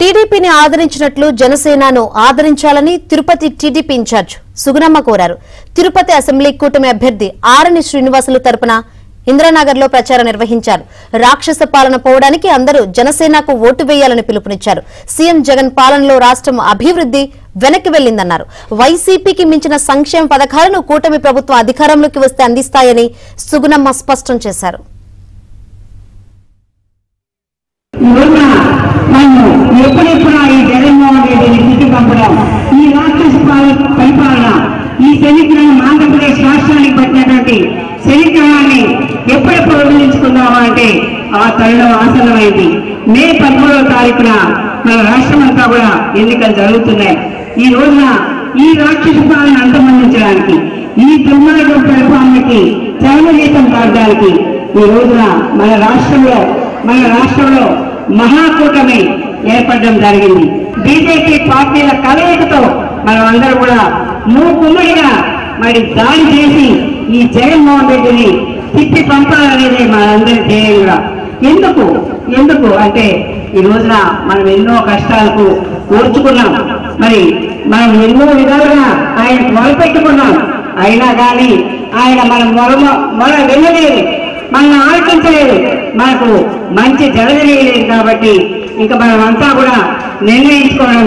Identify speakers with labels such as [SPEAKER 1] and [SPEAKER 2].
[SPEAKER 1] టీడీపీని ఆదరించినట్లు జనసేనను ఆదరించాలని Tirupati TDP incharge Sugunamma కోరారు. Tirupati assembly కూటమి అభ్యర్థి ఆరణి శ్రీనివాసులు తరపున ఇంద్రానగర్ లో ప్రచారం నిర్వహించారు. రాక్షస పాలన పోవడానికి అందరూ జనసేనకు ఓటు వేయాలని పిలుపునిచ్చారు. సీఎం జగన్ పాలనలో రాష్ట్రం అభివృద్ధి వెనక్కి వెళ్లిందన్నారు. వైసీపీకి మించిన సంక్షేమ పథకాలను కూటమి ప్రభుత్వం అధికారంలోకి వస్తే అందిస్తాయని సుగుణమ్మ స్పష్టం చేశారు.
[SPEAKER 2] ఎప్పుడెప్పుడు ఈ జగన్మోహన్ రెడ్డిని తిట్టి పంపడం, ఈ రాక్షస పరిపాలన, ఈ చరిత్రను ఆంధ్రప్రదేశ్ రాష్ట్రానికి పట్టినటువంటి చరిత్రాన్ని ఎప్పుడెప్పుడు వదిలించుకుందామా అంటే ఆ తరుణం ఆసన్నమైంది. మే 13వ తారీఖున మన రాష్ట్రం అంతా కూడా ఎన్నికలు జరుగుతున్నాయి. ఈ రోజున ఈ రాక్షస పాలన అంతమందించడానికి, ఈ దుర్మార్గ పరిపాలనకి చరమగీతం కావడానికి ఈ రోజున మన రాష్ట్రంలో మహాకూటమి ఏర్పడడం జరిగింది. బీజేపీ పార్టీల కలయికతో మనం అందరూ కూడా మూకుమ్మడిగా మరి దాడి చేసి ఈ జగన్మోహన్ రెడ్డిని తిప్పి పంపాలనేది మనందరి ధ్యేయం కూడా. ఎందుకు అంటే ఈ రోజున మనం ఎన్నో కష్టాలకు ఓర్చుకున్నాం, మరి మనం ఎన్నో విధాలుగా ఆయన మొదలుపెట్టుకున్నాం. అయినా కానీ ఆయన మన వెళ్ళలేదు, మనల్ని ఆలోచించలేదు, మనకు మంచి జరగలేదు. కాబట్టి ఇంకా మనం అంతా కూడా నిర్ణయించుకోవడం